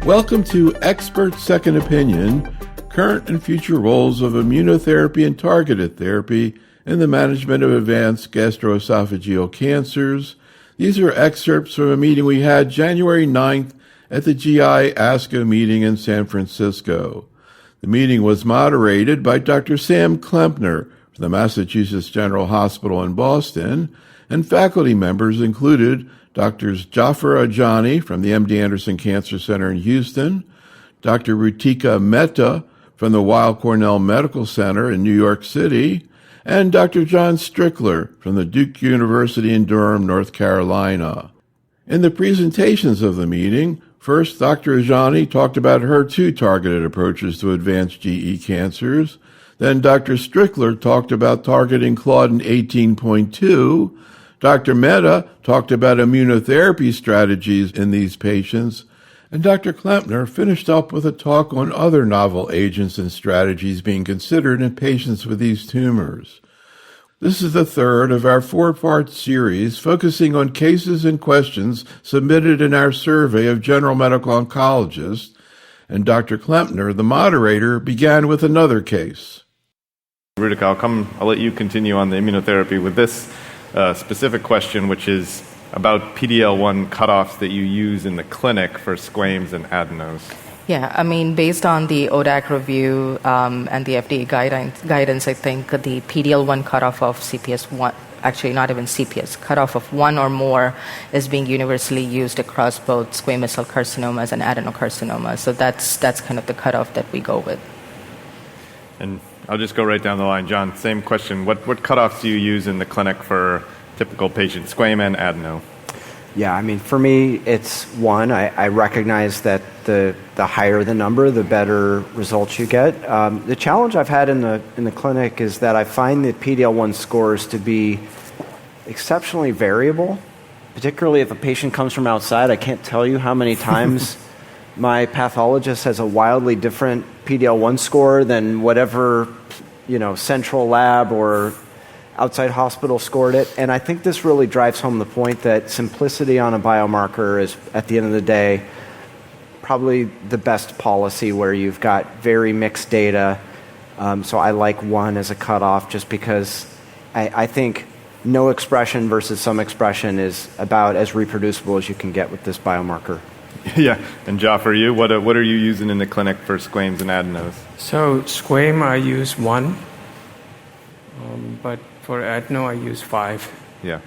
Welcome to Expert Second Opinion, current and future roles of immunotherapy and targeted therapy in the management of advanced gastroesophageal cancers. These are excerpts from a meeting we had January 9th at the GI ASCO meeting in San Francisco. The meeting was moderated by Dr. Sam Klempner from the Massachusetts General Hospital in Boston, and faculty members included Drs. Jaffer Ajani from the MD Anderson Cancer Center in Houston, Dr. Rutika Mehta from the Weill Cornell Medical Center in New York City, and Dr. John Strickler from the Duke University in Durham, North Carolina. In the presentations of the meeting, first, Dr. Ajani talked about HER2-targeted approaches to advanced GE cancers. Then Dr. Strickler talked about targeting Claudin 18.2. Dr. Mehta talked about immunotherapy strategies in these patients, and Dr. Klempner finished up with a talk on other novel agents and strategies being considered in patients with these tumors. This is the third of our four-part series focusing on cases and questions submitted in our survey of general medical oncologists, and Dr. Klempner, the moderator, began with another case. Rutika, I'll let you continue on the immunotherapy with this specific question, which is about PD-L1 cutoffs that you use in the clinic for squames and adenos. Yeah, I mean, based on the ODAC review and the FDA guidance, I think the PD-L1 cutoff of CPS 1, actually not even CPS, cutoff of 1 or more is being universally used across both squamous cell carcinomas and adenocarcinomas. So that's kind of the cutoff that we go with. And I'll just go right down the line. John, same question. What cutoffs do you use in the clinic for typical patients, squam and adeno? Yeah, I mean, for me, it's 1. I recognize that the higher the number, the better results you get. The challenge I've had in the clinic is that I find the PD-L1 scores to be exceptionally variable, particularly if a patient comes from outside. I can't tell you how many times my pathologist has a wildly different PD-L1 score than whatever, central lab or outside hospital scored it. And I think this really drives home the point that simplicity on a biomarker is, at the end of the day, probably the best policy where you've got very mixed data. So I like 1 as a cutoff just because I think no expression versus some expression is about as reproducible as you can get with this biomarker. Yeah, and Jaffer, what are you using in the clinic for squames and adenos? So squam I use 1, but for adeno I use 5. Yeah,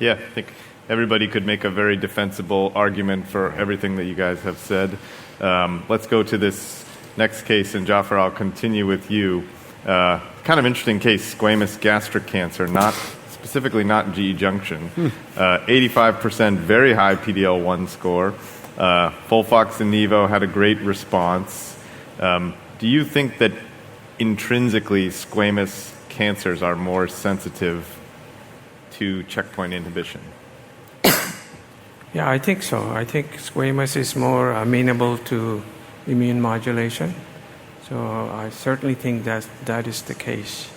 I think everybody could make a very defensible argument for everything that you guys have said. Let's go to this next case, and Jaffer, I'll continue with you. Kind of interesting case, squamous gastric cancer, specifically not GE junction. 85%, very high PD-L1 score. Folfox and Nivo had a great response. Do you think that intrinsically squamous cancers are more sensitive to checkpoint inhibition? Yeah, I think so. I think squamous is more amenable to immune modulation. So I certainly think that is the case.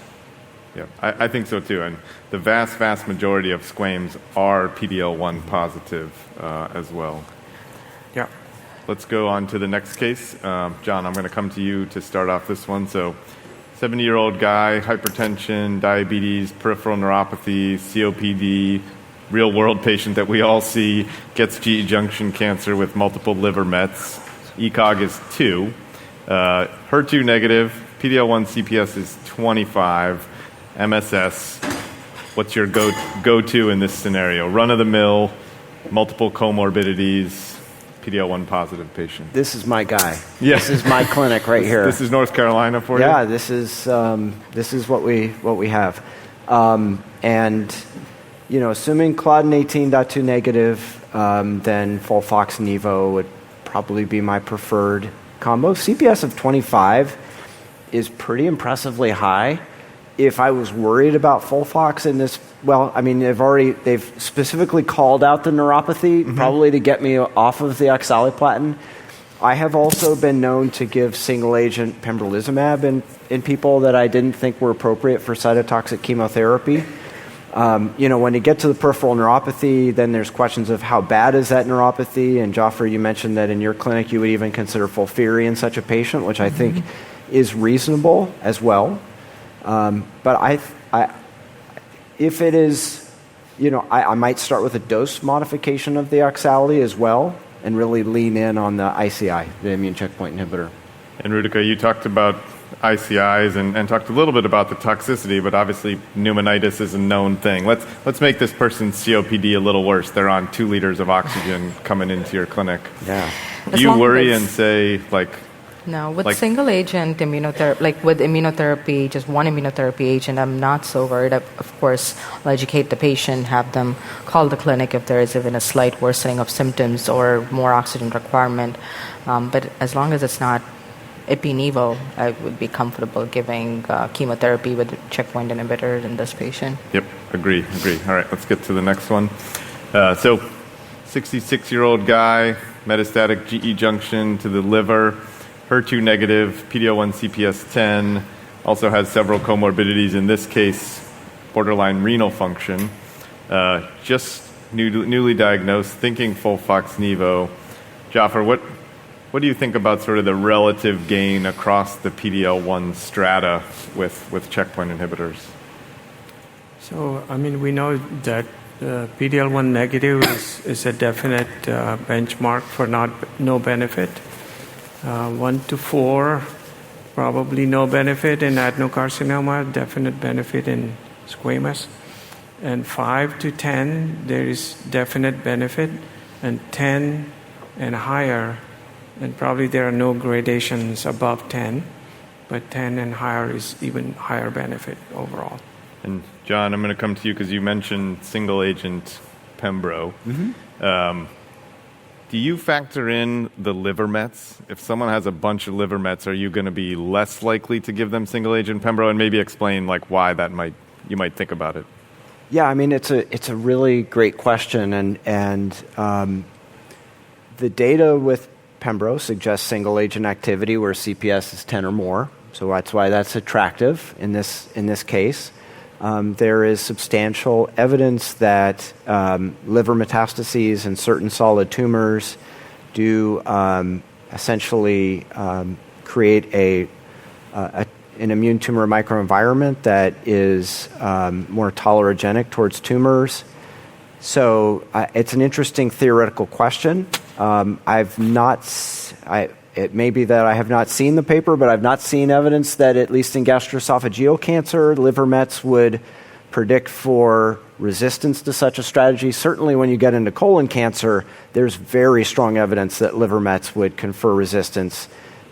Yeah, I think so too. And the vast majority of squames are PD-L1 positive as well. Yeah. Let's go on to the next case. John, I'm going to come to you to start off this one. So 70-year-old guy, hypertension, diabetes, peripheral neuropathy, COPD, real-world patient that we all see, gets GE junction cancer with multiple liver mets. ECOG is 2. HER2 negative, PD-L1 CPS is 25. MSS, what's your go-to in this scenario? Run-of-the-mill, multiple comorbidities, PD-L1 positive patient. This is my guy. Yeah. This is my clinic right here. This is North Carolina for you? Yeah, this is what we have. And assuming Claudin 18.2 negative, then Folfox Nivo would probably be my preferred combo. CPS of 25 is pretty impressively high. If I was worried about Folfox in this, they've specifically called out the neuropathy, probably to get me off of the oxaliplatin. I have also been known to give single-agent pembrolizumab in people that I didn't think were appropriate for cytotoxic chemotherapy. When you get to the peripheral neuropathy, then there's questions of how bad is that neuropathy. And Jaffer, you mentioned that in your clinic you would even consider FOLFIRI in such a patient, which I think is reasonable as well. But if it is, I might start with a dose modification of the oxalate as well and really lean in on the ICI, the immune checkpoint inhibitor. And Rutika, you talked about ICIs and talked a little bit about the toxicity, but obviously pneumonitis is a known thing. Let's make this person's COPD a little worse. They're on 2 liters of oxygen coming into your clinic. Yeah. Do you worry and say, no, with single agent immunotherapy, with immunotherapy, just one immunotherapy agent, I'm not so worried. Of course, I'll educate the patient, have them call the clinic if there is even a slight worsening of symptoms or more oxygen requirement. But as long as it's not Ipi-Nivo, I would be comfortable giving chemotherapy with checkpoint inhibitor in this patient. Yep, agree. All right, let's get to the next one. So, 66-year-old guy, metastatic GE junction to the liver, HER2 negative, PD-L1 CPS10, also has several comorbidities, in this case, borderline renal function, just newly diagnosed, thinking FOLFOX-Nivo. Jaffer, what do you think about sort of the relative gain across the PD-L1 strata with checkpoint inhibitors? So, we know that PD-L1 negative is a definite benchmark for no benefit. 1 to 4, probably no benefit in adenocarcinoma, definite benefit in squamous. And 5 to 10, there is definite benefit. And 10 and higher, and probably there are no gradations above 10, but 10 and higher is even higher benefit overall. And John, I'm going to come to you because you mentioned single agent Pembro. Do you factor in the liver mets? If someone has a bunch of liver mets, are you going to be less likely to give them single agent Pembro? And maybe explain why you might think about it. Yeah, it's a really great question, and the data with Pembro suggests single agent activity where CPS is 10 or more. So that's why that's attractive in this case. There is substantial evidence that liver metastases and certain solid tumors do essentially create an immune tumor microenvironment that is more tolerogenic towards tumors. So it's an interesting theoretical question. It may be that I have not seen the paper, but I've not seen evidence that, at least in gastroesophageal cancer, liver mets would predict for resistance to such a strategy. Certainly when you get into colon cancer, there's very strong evidence that liver mets would confer resistance.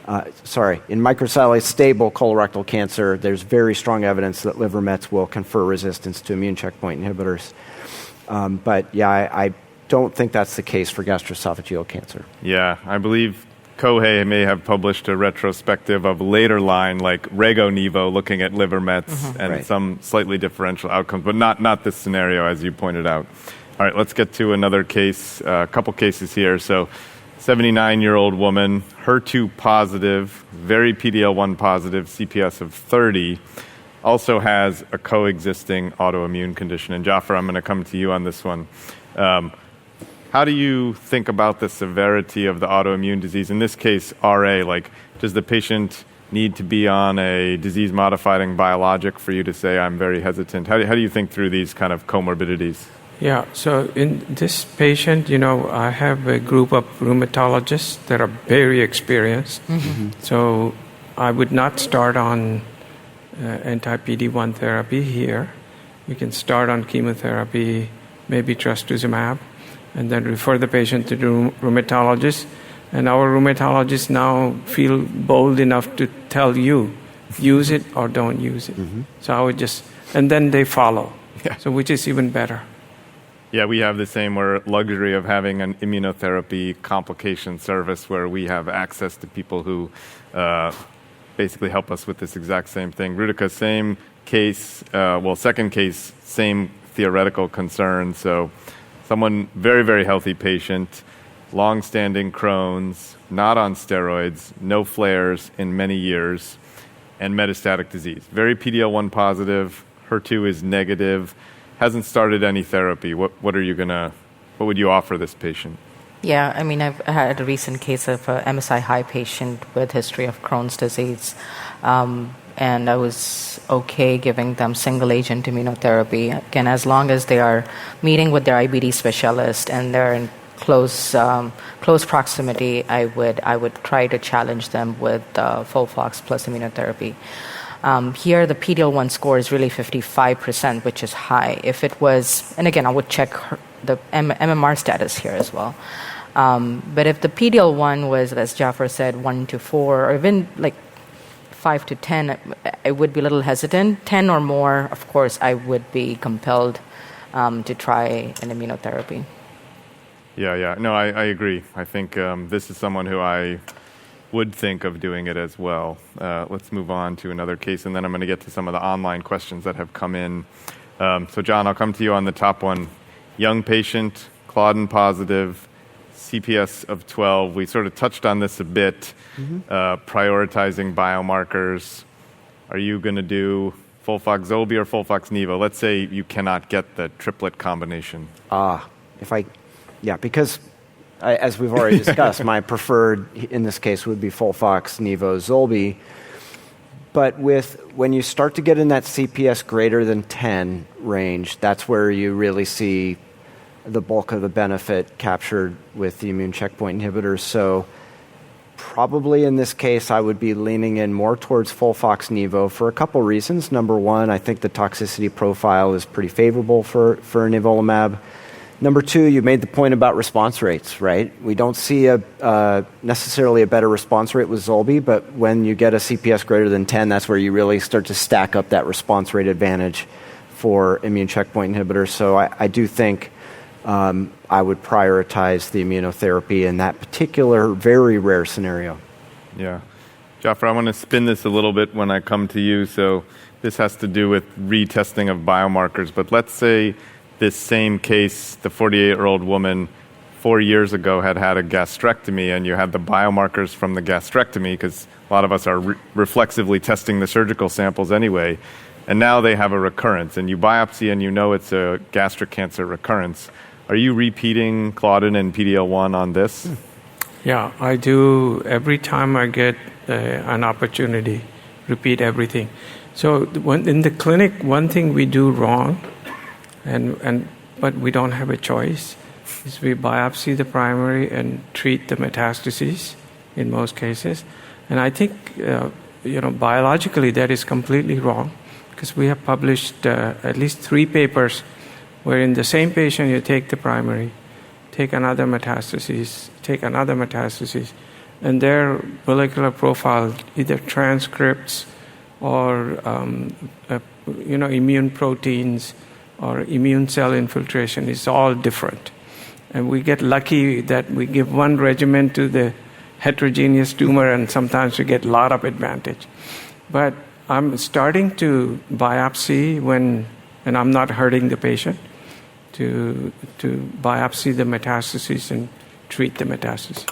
In microsatellite stable colorectal cancer, there's very strong evidence that liver mets will confer resistance to immune checkpoint inhibitors. I don't think that's the case for gastroesophageal cancer. Yeah, I believe Kohei may have published a retrospective of later line, like Rego-Nivo, looking at liver mets and some slightly differential outcomes, but not this scenario, as you pointed out. All right, let's get to another case, a couple cases here. So, 79-year-old woman, HER2 positive, very PD-L1 positive, CPS of 30, also has a coexisting autoimmune condition. And Jaffer, I'm going to come to you on this one. How do you think about the severity of the autoimmune disease? In this case, RA, does the patient need to be on a disease-modifying biologic for you to say, I'm very hesitant? How do you think through these kind of comorbidities? Yeah, so in this patient, I have a group of rheumatologists that are very experienced. So I would not start on anti-PD-1 therapy here. You can start on chemotherapy, maybe trastuzumab, and then refer the patient to the rheumatologist. And our rheumatologists now feel bold enough to tell you, use it or don't use it. So I would and then they follow. Yeah. So which is even better. Yeah, we have the same luxury of having an immunotherapy complication service where we have access to people who basically help us with this exact same thing. Rutika, same case, second case, same theoretical concern. So someone, very, very healthy patient, long-standing Crohn's, not on steroids, no flares in many years, and metastatic disease. Very PD-L1 positive, HER2 is negative. hasn't started any therapy. What would you offer this patient? Yeah, I mean, I've had a recent case of a MSI high patient with history of Crohn's disease, and I was okay giving them single agent immunotherapy. Again, as long as they are meeting with their IBD specialist and they're in close proximity, I would try to challenge them with FOLFOX plus immunotherapy. Here, the PD-L1 score is really 55%, which is high. If it was, and again, I would check the MMR status here as well. But if the PD-L1 was, as Jaffer said, 1 to 4, or even like 5 to 10, I would be a little hesitant. 10 or more, of course, I would be compelled to try an immunotherapy. Yeah. No, I agree. I think this is someone who I would think of doing it as well. Let's move on to another case, and then I'm going to get to some of the online questions that have come in. So, John, I'll come to you on the top one. Young patient, Claudin positive, CPS of 12. We sort of touched on this a bit, prioritizing biomarkers. Are you going to do FOLFOX-Zolbi or FOLFOX-Nivo? Let's say you cannot get the triplet combination. Because as we've already discussed, my preferred in this case would be FOLFOX-Nivo-Zolbi. But when you start to get in that CPS greater than 10 range, that's where you really see the bulk of the benefit captured with the immune checkpoint inhibitors. So probably in this case, I would be leaning in more towards FOLFOX-Nivo for a couple reasons. Number one, I think the toxicity profile is pretty favorable for nivolumab. Number two, you made the point about response rates, right? We don't see necessarily a better response rate with Zolbi, but when you get a CPS greater than 10, that's where you really start to stack up that response rate advantage for immune checkpoint inhibitors. So I do think I would prioritize the immunotherapy in that particular very rare scenario. Yeah. Jaffer, I want to spin this a little bit when I come to you. So this has to do with retesting of biomarkers, but let's say this same case, the 48-year-old woman 4 years ago had a gastrectomy, and you had the biomarkers from the gastrectomy, because a lot of us are reflexively testing the surgical samples anyway, and now they have a recurrence, and you biopsy and you know it's a gastric cancer recurrence. Are you repeating Claudin and PD-L1 on this? Yeah, I do every time I get an opportunity, repeat everything. So in the clinic, one thing we do wrong, but we don't have a choice, is we biopsy the primary and treat the metastases in most cases. And I think, biologically that is completely wrong, because we have published at least 3 papers where in the same patient you take the primary, take another metastases, and their molecular profile, either transcripts or immune proteins or immune cell infiltration, is all different. And we get lucky that we give one regimen to the heterogeneous tumor, and sometimes we get a lot of advantage. But I'm starting to biopsy when I'm not hurting the patient, to biopsy the metastases and treat the metastases.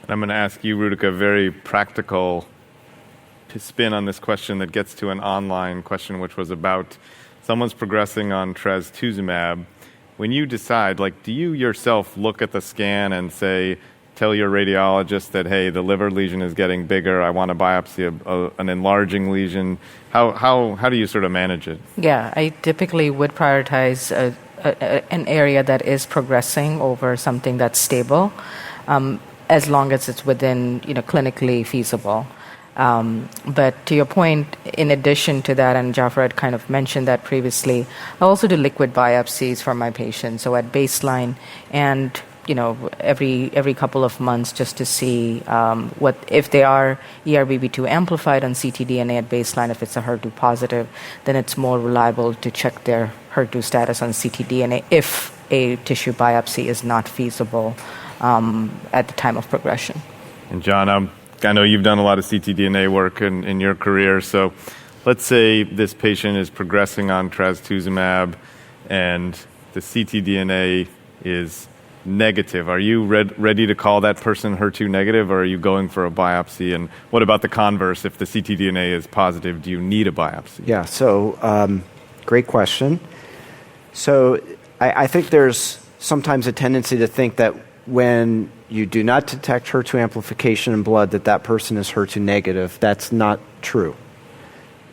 I'm going to ask you, Rutika, a very practical spin on this question that gets to an online question, which was about someone's progressing on trastuzumab. When you decide, do you yourself look at the scan and tell your radiologist that, hey, the liver lesion is getting bigger, I want to biopsy an enlarging lesion? How do you sort of manage it? Yeah, I typically would prioritize an area that is progressing over something that's stable, as long as it's within clinically feasible. But to your point, in addition to that, and Jaffer had kind of mentioned that previously, I also do liquid biopsies for my patients. So at baseline and every couple of months, just to see what if they are ERBB2 amplified on ctDNA at baseline. If it's a HER2 positive, then it's more reliable to check their HER2 status on ctDNA if a tissue biopsy is not feasible at the time of progression. And John, I know you've done a lot of ctDNA work in your career, so let's say this patient is progressing on trastuzumab and the ctDNA is negative. Are you ready to call that person HER2 negative, or are you going for a biopsy? And what about the converse? If the ctDNA is positive, do you need a biopsy? Yeah, so great question. So I think there's sometimes a tendency to think that when you do not detect HER2 amplification in blood, that person is HER2 negative. That's not true.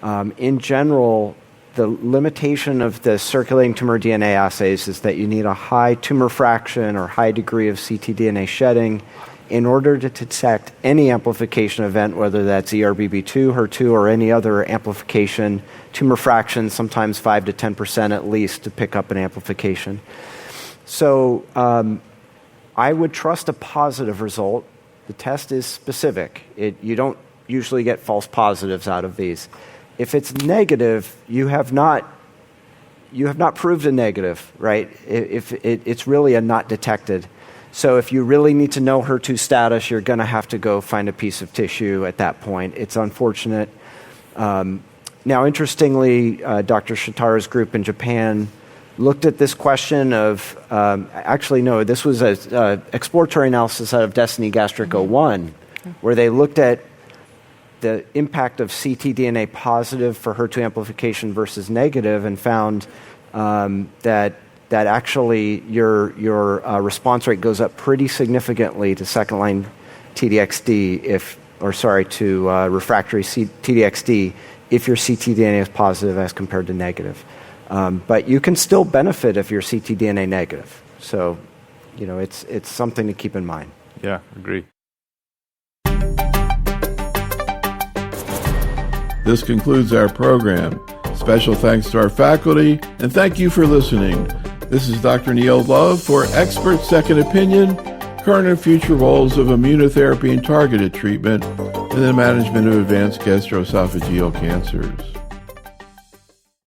In general, the limitation of the circulating tumor DNA assays is that you need a high tumor fraction or high degree of ctDNA shedding in order to detect any amplification event, whether that's ERBB2, HER2, or any other amplification. Tumor fraction, sometimes 5 to 10% at least, to pick up an amplification. So I would trust a positive result. The test is specific. You don't usually get false positives out of these. If it's negative, you have not proved a negative, right? If it's really a not detected. So if you really need to know HER2 status, you're going to have to go find a piece of tissue at that point. It's unfortunate. Now, interestingly, Dr. Shitara's group in Japan looked at this question of, this was an exploratory analysis out of Destiny Gastric 01, where they looked at the impact of ctDNA positive for HER2 amplification versus negative and found that actually your response rate goes up pretty significantly to second-line TDXD to refractory TDXD if your ctDNA is positive as compared to negative. But you can still benefit if you're ctDNA negative. So, it's something to keep in mind. Yeah, agree. This concludes our program. Special thanks to our faculty, and thank you for listening. This is Dr. Neil Love for Expert Second Opinion, Current and Future Roles of Immunotherapy and Targeted Treatment in the Management of Advanced Gastroesophageal Cancers.